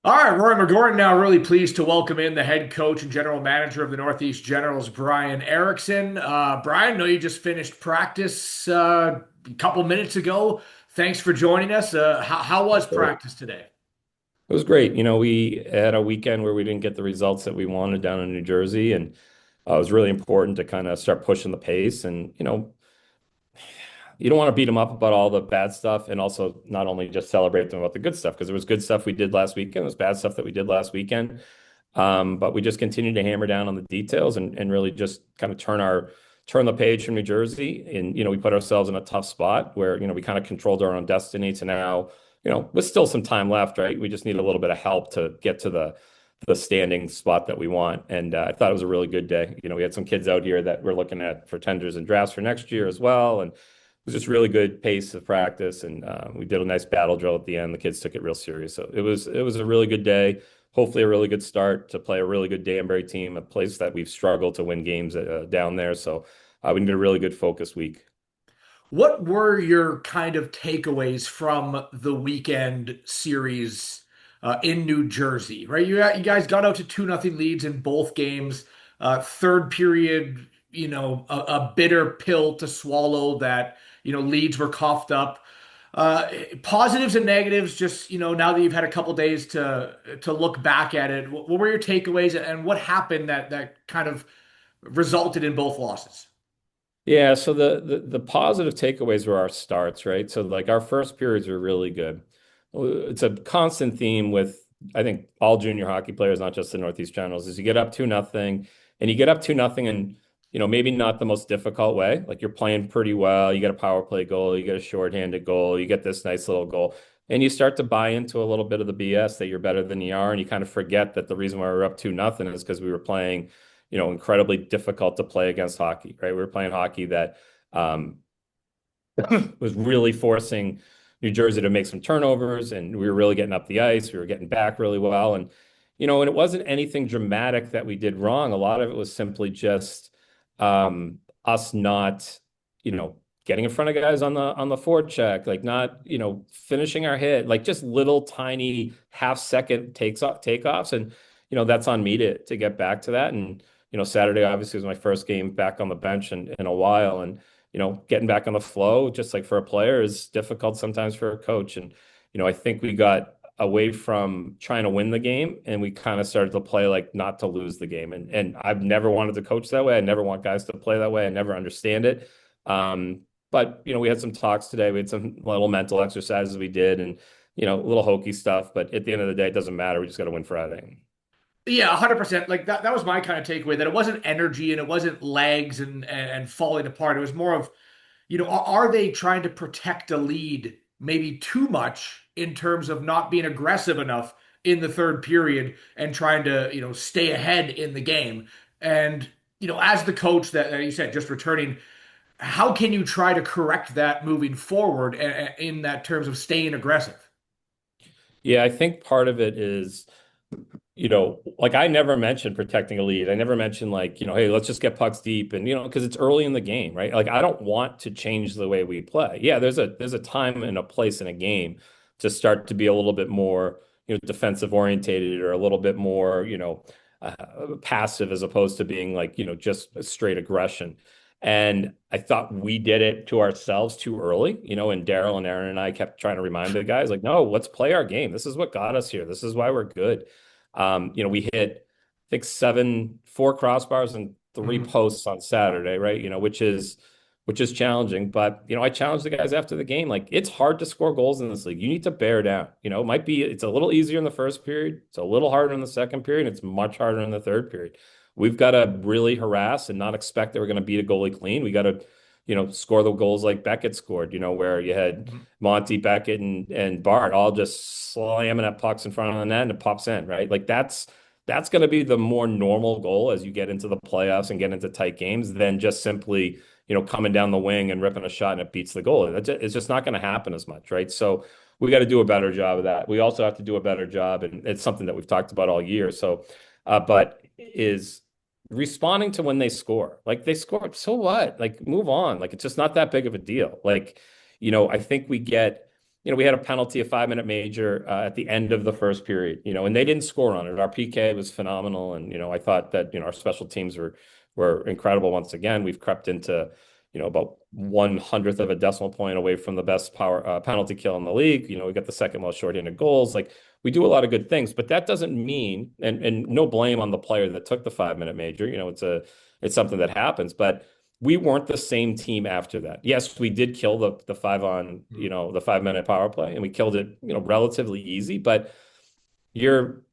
All right, Roy McGorn now really pleased to welcome in the head coach and general manager of the Northeast Generals, Bryan Erikson. Bryan, I know you just finished practice a couple minutes ago. Thanks for joining us. How was Sure. practice today? It was great. We had a weekend where we didn't get the results that we wanted down in New Jersey, and it was really important to kind of start pushing the pace. And you don't want to beat them up about all the bad stuff, and also not only just celebrate them about the good stuff, because there was good stuff we did last weekend, there was bad stuff that we did last weekend. But we just continued to hammer down on the details and really just kind of turn the page from New Jersey. And we put ourselves in a tough spot where we kind of controlled our own destiny to now, with still some time left, right? We just need a little bit of help to get to the standing spot that we want. And I thought it was a really good day. We had some kids out here that we're looking at for tenders and drafts for next year as well. And it was just really good pace of practice. And we did a nice battle drill at the end. The kids took it real serious. So it was a really good day. Hopefully a really good start to play a really good Danbury team, a place that we've struggled to win games down there. So we need a really good focused week. What were your kind of takeaways from the weekend series in New Jersey, right? You guys got out to 2-0 leads in both games. Third period, a bitter pill to swallow that, leads were coughed up. Uh, Positives and negatives, just, now that you've had a couple days to look back at it, what were your takeaways and what happened that kind of resulted in both losses? Yeah, so the positive takeaways were our starts, right? So like our first periods were really good. It's a constant theme with I think all junior hockey players, not just the Northeast Generals, is you get up 2-0 and you get up 2-0 and maybe not the most difficult way. Like you're playing pretty well, you get a power play goal, you get a shorthanded goal, you get this nice little goal, and you start to buy into a little bit of the BS that you're better than you are, and you kind of forget that the reason why we're up 2-0 is because we were playing incredibly difficult to play against hockey, right? We were playing hockey that um, was really forcing New Jersey to make some turnovers, and we were really getting up the ice. We were getting back really well, and it wasn't anything dramatic that we did wrong. A lot of it was simply just us not, getting in front of guys on the forecheck, like not, finishing our hit, like just little tiny half-second takeoffs, and that's on me to get back to that. And Saturday obviously was my first game back on the bench in a while, and getting back on the flow, just like for a player, is difficult sometimes for a coach. And, I think we got away from trying to win the game and we kind of started to play like not to lose the game. And I've never wanted to coach that way. I never want guys to play that way. I never understand it. But, we had some talks today. We had some little mental exercises we did and, a little hokey stuff. But at the end of the day, it doesn't matter. We just got to win Friday. Yeah, 100%. Like that was my kind of takeaway, that it wasn't energy and it wasn't legs and falling apart. It was more of, are they trying to protect a lead maybe too much in terms of not being aggressive enough in the third period and trying to, stay ahead in the game? And, as the coach that you said, just returning, how can you try to correct that moving forward in that terms of staying aggressive? Yeah, I think part of it is like I never mentioned protecting a lead. I never mentioned like, hey, let's just get pucks deep and because it's early in the game, right? Like I don't want to change the way we play. Yeah, there's a time and a place in a game to start to be a little bit more, defensive orientated or a little bit more, passive as opposed to being like, just a straight aggression. And I thought we did it to ourselves too early, and Daryl and Aaron and I kept trying to remind the guys like, no, let's play our game. This is what got us here. This is why we're good. We hit, I think, four crossbars and three Mhm. posts on Saturday, right? Which is challenging. But I challenged the guys after the game. Like it's hard to score goals in this league. You need to bear down. It might be it's a little easier in the first period. It's a little harder in the second period. It's much harder in the third period. We've got to really harass and not expect that we're going to beat a goalie clean. We got to, score the goals like Beckett scored, where you had Mhm. Monty, Beckett, and Bart all just slamming at pucks in front of the net and it pops in, right? Like that's going to be the more normal goal as you get into the playoffs and get into tight games than just simply, coming down the wing and ripping a shot and it beats the goal. It's just not going to happen as much, right? So we got to do a better job of that. We also have to do a better job, and it's something that we've talked about all year. So, but is responding to when they score. Like they scored, so what? Like move on. Like it's just not that big of a deal. Like, I think we get we had a penalty, a 5-minute major at the end of the first period, and they didn't score on it. Our PK was phenomenal. And, I thought that, our special teams were incredible once again. We've crept into, about 1/100th of a decimal point away from the best power penalty kill in the league. We got the second most shorthanded goals. Like, we do a lot of good things, but that doesn't mean, and no blame on the player that took the 5-minute major. It's something that happens, but we weren't the same team after that. Yes, we did kill the the 5-minute power play, and we killed it, relatively easy, but you're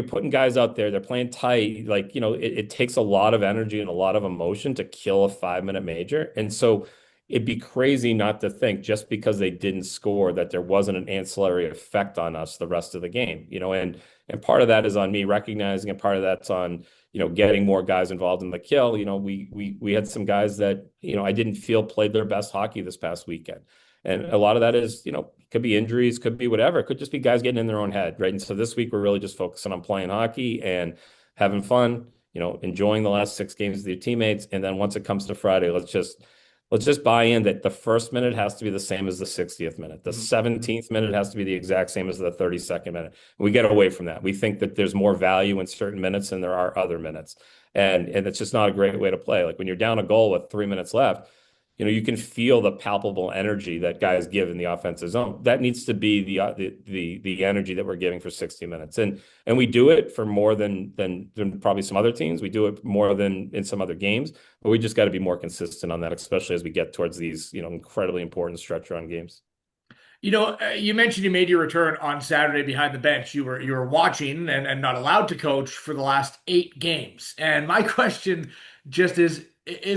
putting guys out there, they're playing tight. Like, it takes a lot of energy and a lot of emotion to kill a 5-minute major. And so it'd be crazy not to think just because they didn't score that there wasn't an ancillary effect on us the rest of the game, and part of that is on me recognizing, and part of that's on, getting more guys involved in the kill. We had some guys that, I didn't feel played their best hockey this past weekend. And a lot of that is, could be injuries, could be whatever. It could just be guys getting in their own head, right? And so this week we're really just focusing on playing hockey and having fun, enjoying the last 6 games with your teammates. And then once it comes to Friday, let's just buy in that the first minute has to be the same as the 60th minute. The 17th minute has to be the exact same as the 32nd minute. We get away from that. We think that there's more value in certain minutes than there are other minutes. And it's just not a great way to play. Like, when you're down a goal with 3 minutes left, you can feel the palpable energy that guys give in the offensive zone. That needs to be the energy that we're giving for 60 minutes. And we do it for more than probably some other teams. We do it more than in some other games, but we just got to be more consistent on that, especially as we get towards these, incredibly important stretch run games. You mentioned you made your return on Saturday behind the bench. You were watching and not allowed to coach for the last 8 games. And my question just is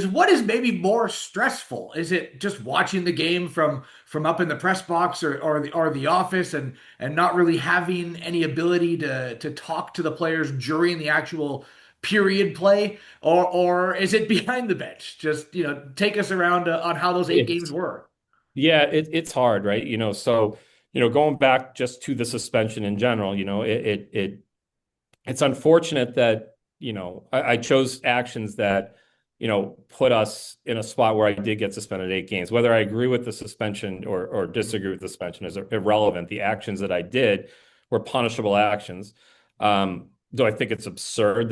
what is maybe more stressful? Is it just watching the game from up in the press box or the office and not really having any ability to talk to the players during the actual period play, or is it behind the bench? Just take us around on how those 8 games It's were. Yeah, it's hard, right? So, going back just to the suspension in general, it's unfortunate that, I chose actions that, put us in a spot where I did get suspended 8 games. Whether I agree with the suspension or disagree with the suspension is irrelevant. The actions that I did were punishable actions. Do I think it's absurd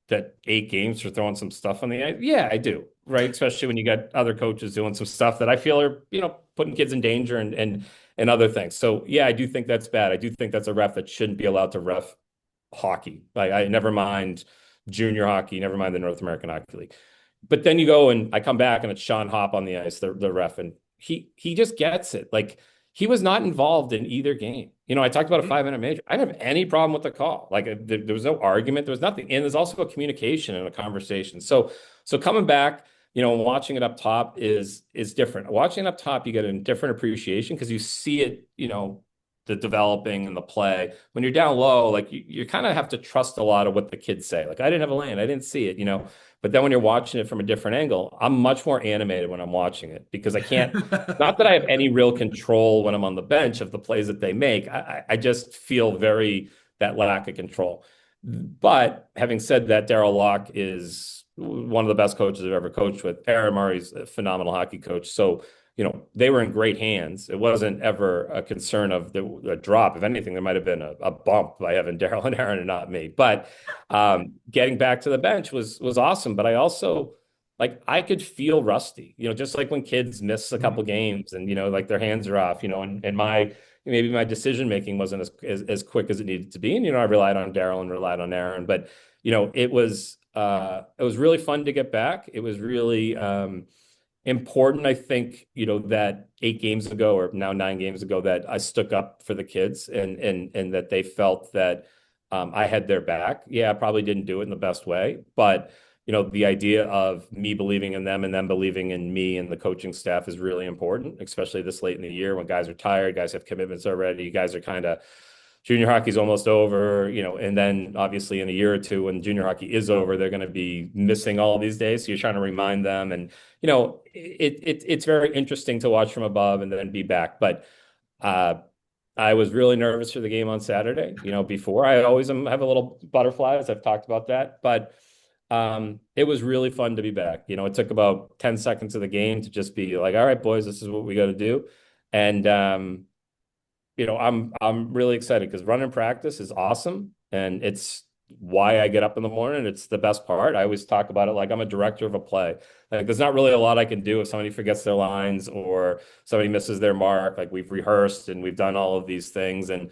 that 8 games for throwing some stuff on the ice? Yeah, I do, right? Especially when you got other coaches doing some stuff that I feel are, putting kids in danger and other things. So yeah, I do think that's bad. I do think that's a ref that shouldn't be allowed to ref hockey. Like, I never mind junior hockey, never mind the North American Hockey League. But then you go and I come back and it's Sean Hopp on the ice, the ref, and he just gets it. Like, he was not involved in either game. I talked about a 5-minute major. I didn't have any problem with the call. Like, there was no argument. There was nothing. And there's also a communication and a conversation. So coming back, watching it up top is different. Watching it up top, you get a different appreciation because you see it, the developing and the play. When you're down low, like, you kind of have to trust a lot of what the kids say. Like, I didn't have a lane, I didn't see it, But then when you're watching it from a different angle, I'm much more animated when I'm watching it because I can't, not that I have any real control when I'm on the bench of the plays that they make. I just feel that lack of control. But having said that, Daryl Locke is one of the best coaches I've ever coached with. Aaron Murray's a phenomenal hockey coach. So, they were in great hands. It wasn't ever a concern of the drop. If anything, there might have been a bump by having Daryl and Aaron and not me. But getting back to the bench was awesome. But I also, like, I could feel rusty, just like when kids miss a couple games and, like, their hands are off, and maybe my decision making wasn't as quick as it needed to be. And, I relied on Daryl and relied on Aaron. But, it was really fun to get back. It was really important, I think, that 8 games ago or now 9 games ago that I stuck up for the kids and that they felt that I had their back. Yeah, I probably didn't do it in the best way, but the idea of me believing in them and them believing in me and the coaching staff is really important, especially this late in the year when guys are tired, guys have commitments already, guys are kind of junior hockey's almost over, and then obviously in a year or two when junior hockey is over, they're going to be missing all these days. So you're trying to remind them, and it's very interesting to watch from above and then be back. But I was really nervous for the game on Saturday. Before I always have a little butterflies. I've talked about that, but it was really fun to be back. It took about 10 seconds of the game to just be like, all right, boys, this is what we got to do. And I'm really excited because running practice is awesome, and it's why I get up in the morning. It's the best part. I always talk about it like I'm a director of a play. Like there's not really a lot I can do if somebody forgets their lines or somebody misses their mark. Like we've rehearsed and we've done all of these things, and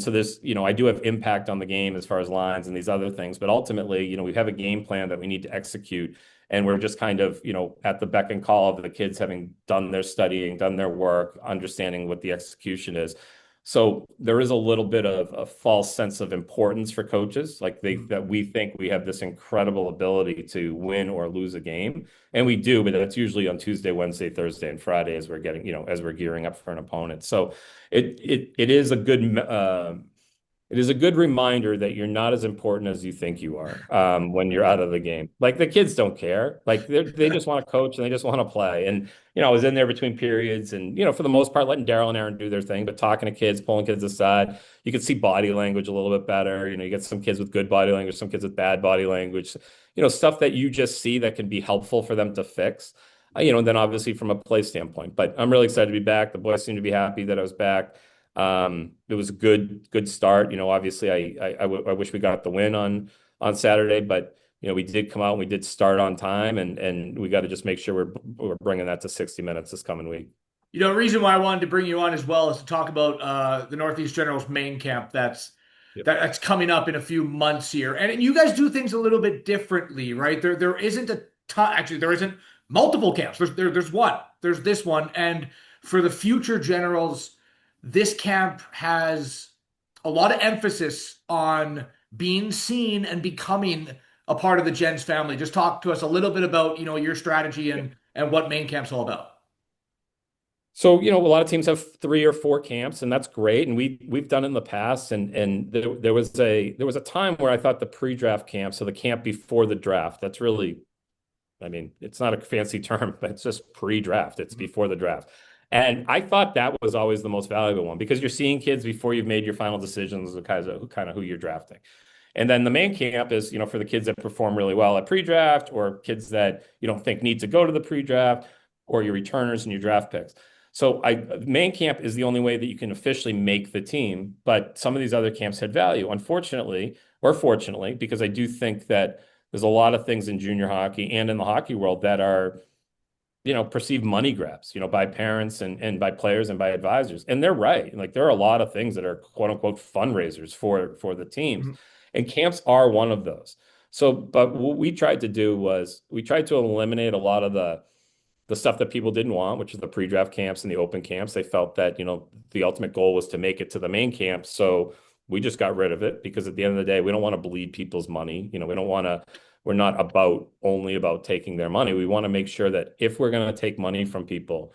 so there's, I do have impact on the game as far as lines and these other things, but ultimately, we have a game plan that we need to execute. And we're just kind of, at the beck and call of the kids having done their studying, done their work, understanding what the execution is. So there is a little bit of a false sense of importance for coaches, like that we think we have this incredible ability to win or lose a game, and we do, but that's usually on Tuesday, Wednesday, Thursday, and Friday as we're getting, as we're gearing up for an opponent. So it is a good reminder that you're not as important as you think you are when you're out of the game. Like the kids don't care. Like they just want to coach and they just want to play. And I was in there between periods, and for the most part, letting Daryl and Aaron do their thing, but talking to kids, pulling kids aside. You could see body language a little bit better. You get some kids with good body language, some kids with bad body language. Stuff that you just see that can be helpful for them to fix. And then obviously from a play standpoint. But I'm really excited to be back. The boys seem to be happy that I was back. It was a good start. Obviously I wish we got the win on Saturday, but we did come out and we did start on time, and we got to just make sure we're bringing that to 60 minutes this coming week. The reason why I wanted to bring you on as well is to talk about the Northeast Generals main camp Yep. that's coming up in a few months here. And you guys do things a little bit differently, right? There isn't a ton, actually there isn't multiple camps. There's one. There's this one. And for the future Generals, this camp has a lot of emphasis on being seen and becoming a part of the Gens family. Just talk to us a little bit about, your strategy and what main camp's all about. So, a lot of teams have 3 or 4 camps, and that's great. And we've done it in the past. And there was a time where I thought the pre-draft camp, so the camp before the draft, that's really, I mean, it's not a fancy term, but it's just pre-draft. It's before the draft. And I thought that was always the most valuable one because you're seeing kids before you've made your final decisions of kind of who you're drafting. And then the main camp is, for the kids that perform really well at pre-draft or kids that you don't think need to go to the pre-draft or your returners and your draft picks. So main camp is the only way that you can officially make the team, but some of these other camps had value, unfortunately, or fortunately, because I do think that there's a lot of things in junior hockey and in the hockey world that are, perceived money grabs, by parents and by players and by advisors. And they're right. Like there are a lot of things that are quote unquote fundraisers for the teams. Mhm. And camps are one of those. So, but what we tried to do was we tried to eliminate a lot of the stuff that people didn't want, which is the pre-draft camps and the open camps. They felt that, the ultimate goal was to make it to the main camp. So we just got rid of it because at the end of the day, we don't want to bleed people's money. We're not only about taking their money. We want to make sure that if we're going to take money from people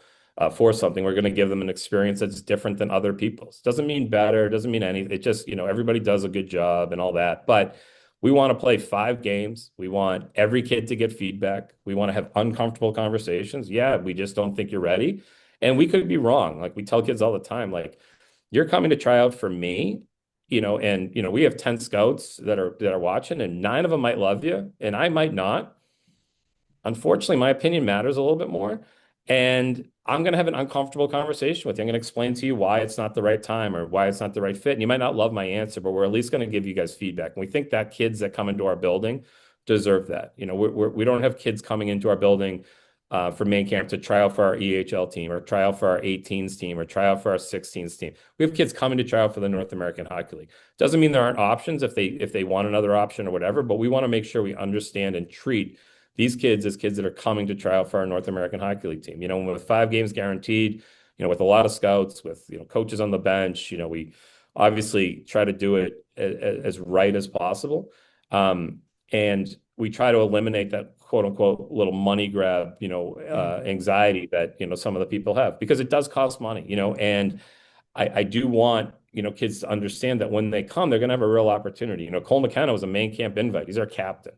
for something, we're going to give them an experience that's different than other people's. Doesn't mean better, doesn't mean anything. It just, everybody does a good job and all that. But we want to play 5 games. We want every kid to get feedback. We want to have uncomfortable conversations. Yeah, we just don't think you're ready. And we could be wrong. Like we tell kids all the time, like, you're coming to try out for me, and we have 10 scouts that are watching, and 9 of them might love you, and I might not. Unfortunately, my opinion matters a little bit more. And I'm going to have an uncomfortable conversation with you. I'm going to explain to you why it's not the right time or why it's not the right fit. And you might not love my answer, but we're at least going to give you guys feedback. And we think that kids that come into our building deserve that. We don't have kids coming into our building for main camp to try out for our EHL team or try out for our 18s team or try out for our 16s team. We have kids coming to try out for the North American Hockey League. Doesn't mean there aren't options if they want another option or whatever, but we want to make sure we understand and treat these kids as kids that are coming to try out for our North American Hockey League team. With 5 games guaranteed, with a lot of scouts, with coaches on the bench, we obviously try to do it as right as possible, and we try to eliminate that quote unquote little money grab, anxiety that some of the people have because it does cost money, and I do want kids to understand that when they come, they're going to have a real opportunity. Cole McKenna was a main camp invite. He's our captain.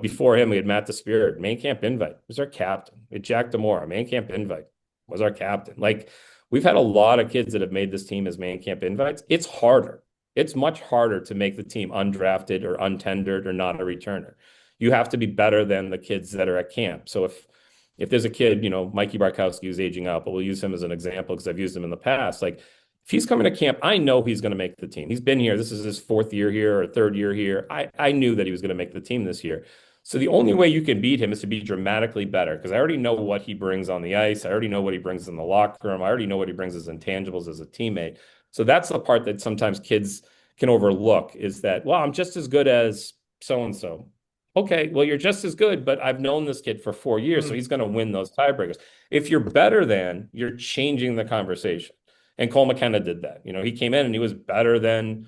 Before him, we had Matt DeSpirit, main camp invite, was our captain. We had Jack Demora, main camp invite, was our captain. Like we've had a lot of kids that have made this team as main camp invites. It's harder. It's much harder to make the team undrafted or untendered or not a returner. You have to be better than the kids that are at camp. So if there's a kid, Mikey Barkowski who's aging out, but we'll use him as an example because I've used him in the past. Like If he's coming to camp, I know he's going to make the team. He's been here. This is his fourth year here or third year here. I knew that he was going to make the team this year. So the only way you can beat him is to be dramatically better because I already know what he brings on the ice. I already know what he brings in the locker room. I already know what he brings as intangibles as a teammate. So that's the part that sometimes kids can overlook is that, well, I'm just as good as so and so. Okay, well, you're just as good, but I've known this kid for 4 years, so Mm, he's going to win those tiebreakers. If you're better than, you're changing the conversation. And Cole McKenna did that. He came in and he was better than,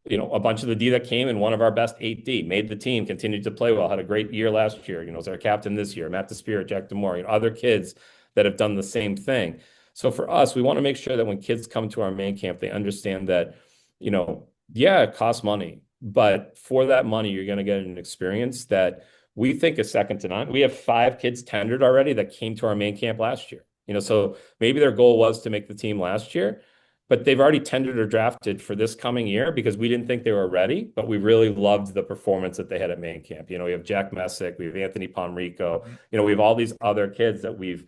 a bunch of the D that came in, one of our best 8D, made the team, continued to play well, had a great year last year, was our captain this year, Matt DeSpirit, Jack Demore, other kids that have done the same thing. So for us, we want to make sure that when kids come to our main camp, they understand that, yeah, it costs money, but for that money, you're going to get an experience that we think is second to none. We have 5 kids tendered already that came to our main camp last year. So maybe their goal was to make the team last year, but they've already tendered or drafted for this coming year because we didn't think they were ready, but we really loved the performance that they had at main camp. We have Jack Messick, we have Anthony Pomrico, mm, we have all these other kids that we've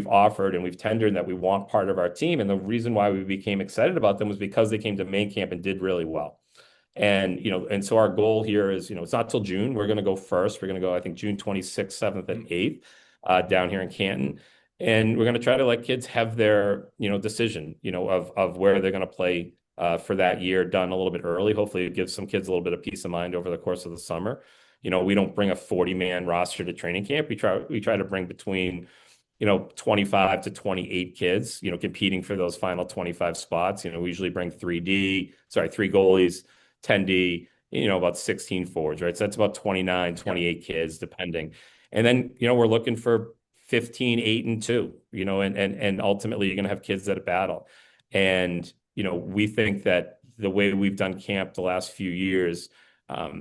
offered and we've tendered and that we want part of our team. And the reason why we became excited about them was because they came to main camp and did really well. And so our goal here is, it's not till June. We're going to go first. We're going to go, I think, June 26th, 7th, and mm, 8th down here in Canton. And we're going to try to let kids have their, decision, of where they're going to play for that year done a little bit early. Hopefully it gives some kids a little bit of peace of mind over the course of the summer. We don't bring a 40-man roster to training camp. We try to bring between 25 to 28 kids, competing for those final 25 spots. We usually bring three goalies, 10D, about 16 forwards, right? So that's about 29, yep. 28 kids, depending. And then, we're looking for 15, 8, and 2, and ultimately you're going to have kids that battle. And, we think that the way we've done camp the last few years,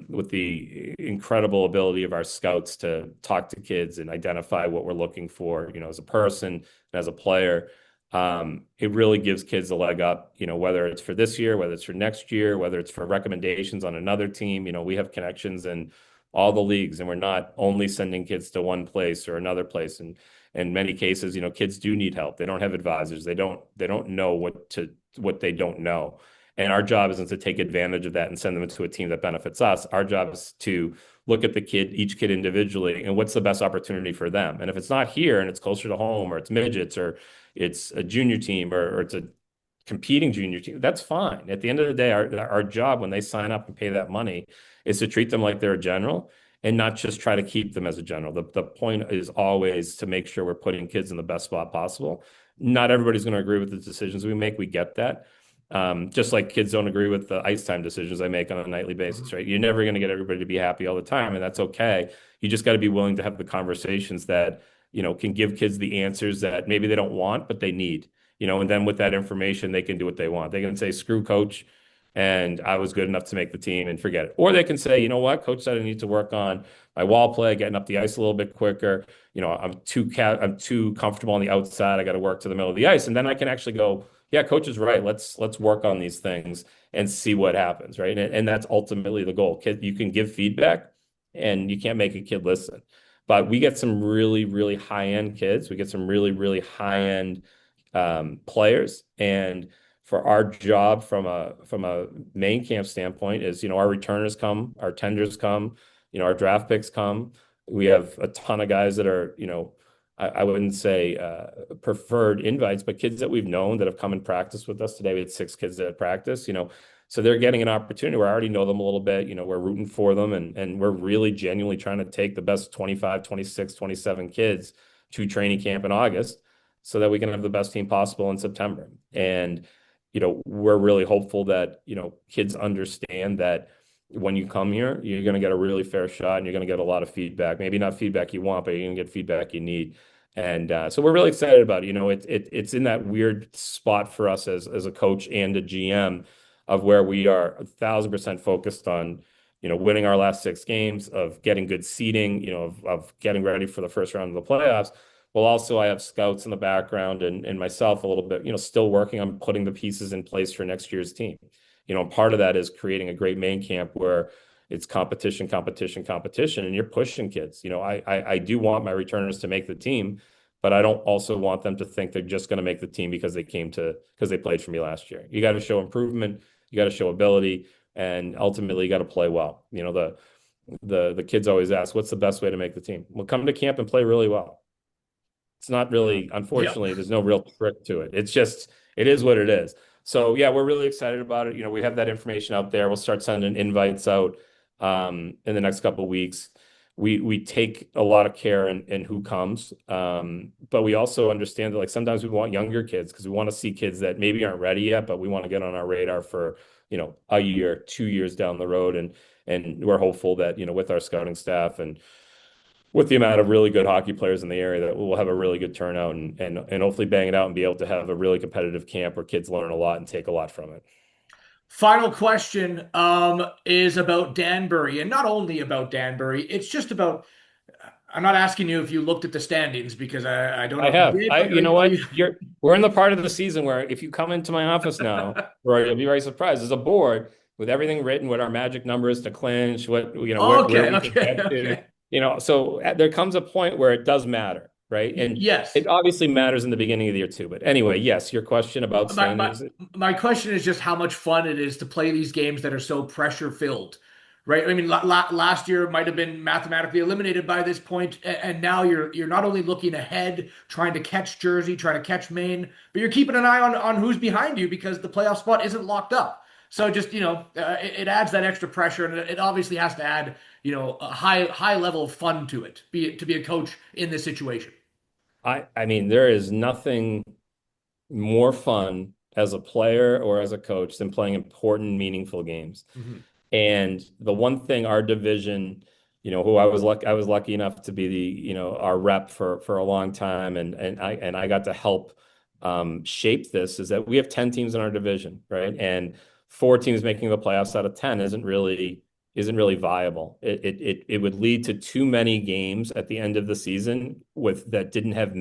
with the incredible ability of our scouts to talk to kids and identify what we're looking for, as a person and as a player, it really gives kids a leg up, whether it's for this year, whether it's for next year, whether it's for recommendations on another team. We have connections in all the leagues, and we're not only sending kids to one place or another place. And in many cases, kids do need help. They don't have advisors. They don't know what they don't know. And our job isn't to take advantage of that and send them into a team that benefits us. Our job is to look at each kid individually, and what's the best opportunity for them. And if it's not here and it's closer to home, or it's midgets, or it's a junior team, or it's a competing junior team, that's fine. At the end of the day, our job when they sign up and pay that money is to treat them like they're a general and not just try to keep them as a general. The point is always to make sure we're putting kids in the best spot possible. Not everybody's going to agree with the decisions we make. We get that. Just like kids don't agree with the ice time decisions I make on a nightly basis, Mhm. right? You're never going to get everybody to be happy all the time, and that's okay. You just got to be willing to have the conversations that, can give kids the answers that maybe they don't want, but they need, and then with that information, they can do what they want. They can say, screw coach, and I was good enough to make the team and forget it. Or they can say, you know what, coach said I need to work on my wall play, getting up the ice a little bit quicker. I'm too comfortable on the outside. I got to work to the middle of the ice. And then I can actually go, yeah, coach is right. Let's work on these things and see what happens, right? And that's ultimately the goal. Kid, you can give feedback and you can't make a kid listen. But we get some really, really high-end kids. We get some really, really high-end players. And for our job from a main camp standpoint is, our returners come, our tenders come, our draft picks come. We have a ton of guys that are, I wouldn't say preferred invites, but kids that we've known that have come and practiced with us today. We had 6 kids that practice, so they're getting an opportunity where I already know them a little bit. We're rooting for them, and we're really genuinely trying to take the best 25, 26, 27 kids to training camp in August so that we can have the best team possible in September. And, we're really hopeful that, kids understand that when you come here, you're going to get a really fair shot and you're going to get a lot of feedback. Maybe not feedback you want, but you're going to get feedback you need. And so we're really excited about it. It's in that weird spot for us as a coach and a GM of where we are 1,000% focused on, winning our last 6 games, of getting good seeding, of getting ready for the first round of the playoffs. Well, also I have scouts in the background and myself a little bit, still working on putting the pieces in place for next year's team. Part of that is creating a great main camp where it's competition, competition, competition, and you're pushing kids. I do want my returners to make the team, but I don't also want them to think they're just going to make the team because they played for me last year. You got to show improvement, you got to show ability, and ultimately you got to play well. The kids always ask, what's the best way to make the team? Well, come to camp and play really well. It's not really, Yep. unfortunately, there's no real trick to it. It's just, it is what it is. So yeah, we're really excited about it. We have that information out there. We'll start sending invites out in the next couple of weeks. We take a lot of care in who comes, but we also understand that like sometimes we want younger kids because we want to see kids that maybe aren't ready yet, but we want to get on our radar for a year, 2 years down the road, and we're hopeful that with our scouting staff and with the amount of really good hockey players in the area that we'll have a really good turnout and hopefully bang it out and be able to have a really competitive camp where kids learn a lot and take a lot from it. Final question is about Danbury, and not only about Danbury. It's just about. I'm not asking you if you looked at the standings because I don't know I if you have. did. You know Are what? you? We're in the part of the season where if you come into my office now, or you'll be very surprised. There's a board with everything written, what our magic number is to clinch, what where Okay, we can okay, get to. okay. So there comes a point where it does matter, right? And Yes. it obviously matters in the beginning of the year too. But anyway, yes, your question about My, my standings. my question is just how much fun it is to play these games that are so pressure filled, right? I mean, last year might have been mathematically eliminated by this point, and now you're not only looking ahead, trying to catch Jersey, trying to catch Maine, but you're keeping an eye on who's behind you because the playoff spot isn't locked up. So just it adds that extra pressure, and it obviously has to add a high level of fun to it, to be a coach in this situation. I mean, there is nothing more fun as a player or as a coach than playing important, meaningful games. Mhm. And the one thing our division, who I was lucky enough to be our rep for a long time, and I got to help shape this is that we have 10 teams in our division, right? And four teams making the playoffs out of 10 isn't really viable. It would lead to too many games at the end of the season with that didn't have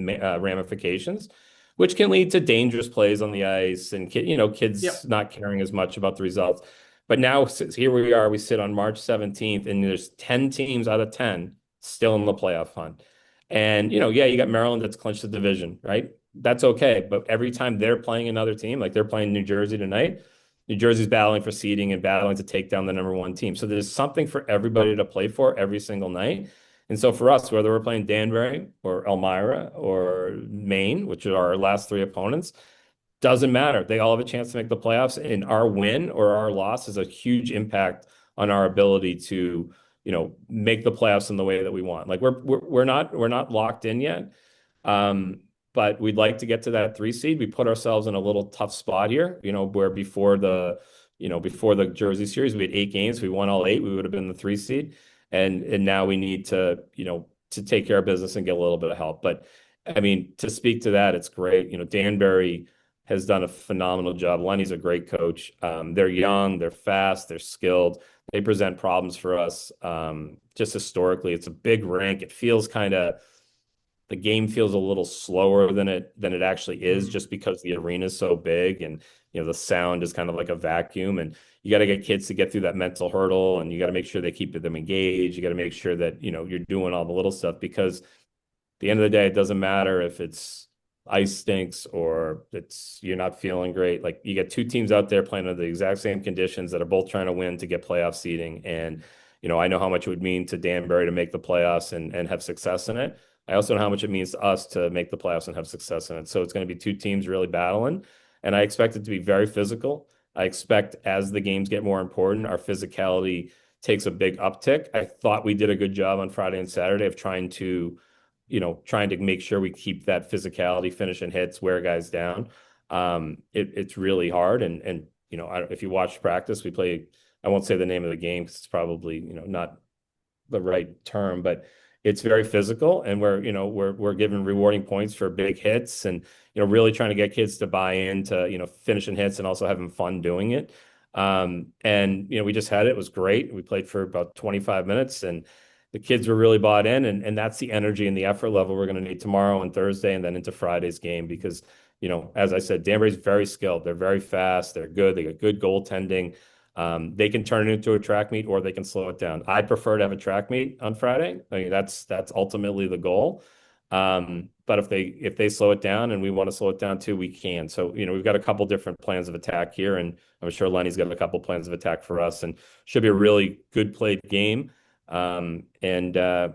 ramifications, which can lead to dangerous plays on the ice and kids Yep. not caring as much about the results. But now here we are, we sit on March 17th, and there's 10 teams out of 10 still in the playoff hunt. And yeah, you got Maryland that's clinched the division, right? That's okay. But every time they're playing another team, like they're playing New Jersey tonight, New Jersey's battling for seeding and battling to take down the number one team. So there's something for everybody to play for every single night. And so for us, whether we're playing Danbury or Elmira or Maine, which are our last three opponents, doesn't matter. They all have a chance to make the playoffs, and our win or our loss has a huge impact on our ability to, make the playoffs in the way that we want. Like we're not locked in yet. Um, but we'd like to get to that 3 seed. We put ourselves in a little tough spot here, where before the Jersey series, we had 8 games. We won all 8. We would have been the 3 seed. And now we need to take care of business and get a little bit of help. But I mean, to speak to that, it's great. Danbury has done a phenomenal job. Lenny's a great coach. They're young, they're fast, they're skilled. They present problems for us. Just historically, it's a big rink. It feels kind of the game feels a little slower than it actually is, Mhm. just because the arena is so big and the sound is kind of like a vacuum. And you got to get kids to get through that mental hurdle, and you got to make sure they keep them engaged. You got to make sure that you're doing all the little stuff because the end of the day, it doesn't matter if it's ice stinks or it's you're not feeling great. Like you get two teams out there playing under the exact same conditions that are both trying to win to get playoff seeding. And, I know how much it would mean to Danbury to make the playoffs and have success in it. I also know how much it means to us to make the playoffs and have success in it. So it's going to be two teams really battling. And I expect it to be very physical. I expect as the games get more important, our physicality takes a big uptick. I thought we did a good job on Friday and Saturday of trying to make sure we keep that physicality, finishing hits, wear guys down. It's really hard. And if you watch practice, we play, I won't say the name of the game because it's probably, not the right term, but it's very physical, and we're giving rewarding points for big hits, and really trying to get kids to buy into finishing hits and also having fun doing it. And we just had it. It was great. We played for about 25 minutes, and the kids were really bought in, and that's the energy and the effort level we're going to need tomorrow and Thursday and then into Friday's game because as I said, Danbury's very skilled. They're very fast. They're good. They got good goaltending. They can turn it into a track meet or they can slow it down. I prefer to have a track meet on Friday. I mean, that's ultimately the goal. But if they slow it down and we want to slow it down too, we can. So, we've got a couple different plans of attack here, and I'm sure Lenny's got a couple plans of attack for us, and should be a really good played game. And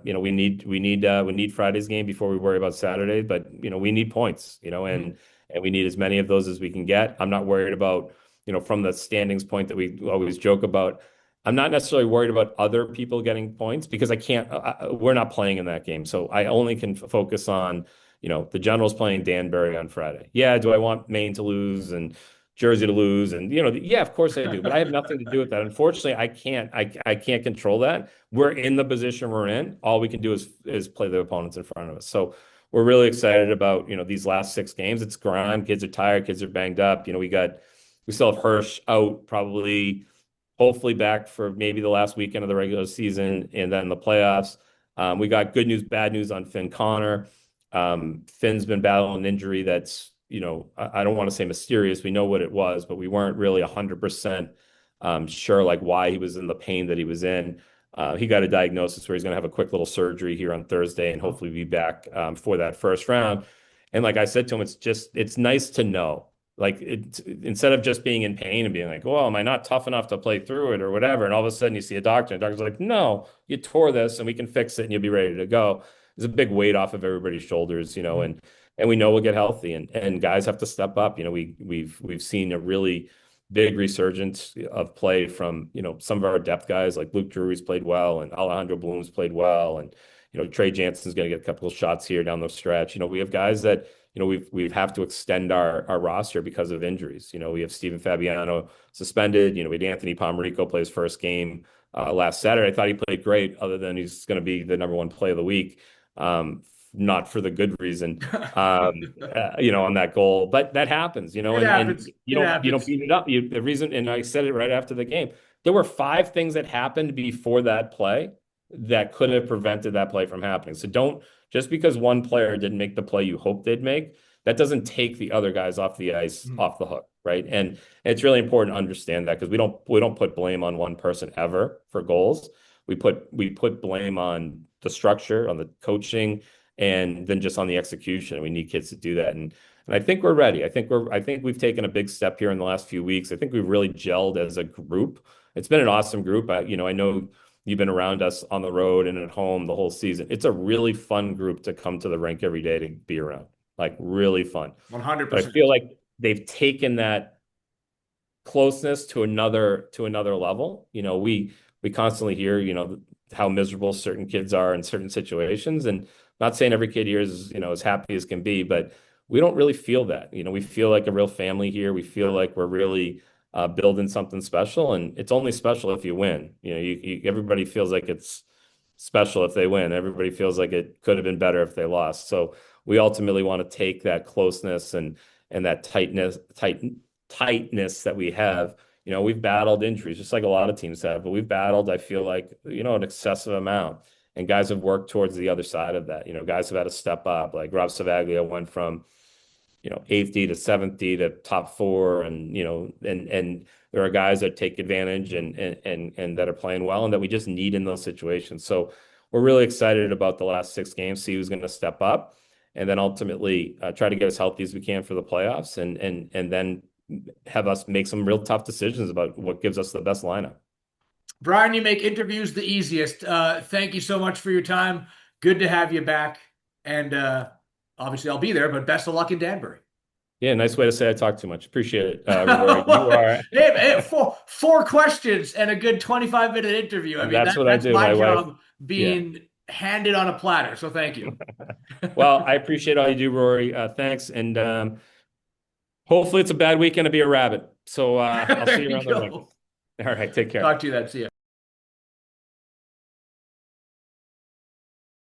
we need Friday's game before we worry about Saturday, but we need points, Mhm. and we need as many of those as we can get. I'm not worried about, from the standings point that we always joke about. I'm not necessarily worried about other people getting points because I can't, we're not playing in that game. So I only can focus on, the Generals playing Danbury on Friday. Yeah, do I want Maine to lose and Jersey to lose? And, yeah, of course I do, but I have nothing to do with that. Unfortunately, I can't control that. We're in the position we're in. All we can do is play the opponents in front of us. So we're really excited about, these last 6 games. It's grind. Kids are tired. Kids are banged up. We still have Hirsch out probably hopefully back for maybe the last weekend of the regular season and then the playoffs. We got good news, bad news on Finn Connor. Finn's been battling an injury that's, I don't want to say mysterious. We know what it was, but we weren't really 100% sure like why he was in the pain that he was in. He got a diagnosis where he's going to have a quick little surgery here on Thursday and Oh. hopefully be back for that first round. And like I said to him, it's nice to know like instead of just being in pain and being like, well, am I not tough enough to play through it or whatever? And all of a sudden you see a doctor and the doctor's like, no, you tore this and we can fix it and you'll be ready to go. There's a big weight off of everybody's shoulders, Mhm. and we know we'll get healthy and guys have to step up. We've seen a really big resurgence of play from, some of our depth guys like Luke Drury's played well and Alejandro Bloom's played well. And, Trey Jansen's going to get a couple of shots here down the stretch. We have guys that we have to extend our roster because of injuries. We have Steven Fabiano suspended. We had Anthony Pomerico play his first game last Saturday. I thought he played great, other than he's going to be the number one play of the week. Not for the good reason, on that goal, but that happens, It and happens. It you don't happens. beat it up. The reason, and I said it right after the game, there were 5 things that happened before that play that could have prevented that play from happening. So don't just because one player didn't make the play you hoped they'd make, that doesn't take the other guys off the ice Mhm. off the hook, right? And it's really important to understand that because we don't put blame on one person ever for goals. We put blame on the structure, on the coaching, and then just on the execution. We need kids to do that. And I think we're ready. I think we've taken a big step here in the last few weeks. I think we've really gelled as a group. It's been an awesome group. I know you've been around us on the road and at home the whole season. It's a really fun group to come to the rink every day to be around. Like really fun. But I 100%. feel like they've taken that closeness to another level. We constantly hear, how miserable certain kids are in certain situations. And not saying every kid here is, as happy as can be, but we don't really feel that. We feel like a real family here. We feel like we're really building something special, and it's only special if you win. Everybody feels like it's special if they win. Everybody feels like it could have been better if they lost. So we ultimately want to take that closeness and that tightness that we have. We've battled injuries just like a lot of teams have, but we've battled, I feel like, an excessive amount. And guys have worked towards the other side of that. Guys have had to step up. Like Rob Savaglia went from, eighth D to seventh D to top four, and and there are guys that take advantage and that are playing well and that we just need in those situations. So we're really excited about the last 6 games, see who's going to step up, and then ultimately try to get as healthy as we can for the playoffs, and then have us make some real tough decisions about what gives us the best lineup. Bryan, you make interviews the easiest. Thank you so much for your time. Good to have you back. And obviously, I'll be there, but best of luck in Danbury. Yeah, nice way to say I talk too much. Appreciate it, Rory. You are. Hey, four questions and a good 25-minute interview. I mean, That's what I that's do. my My wife. job Yeah. being handed on a platter. So thank you. Well, I appreciate all you do, Rory. Thanks. And hopefully it's a bad weekend to be a rabbit. So I'll There see you you around the rink. go. All right. Take care. Talk to you then. See ya.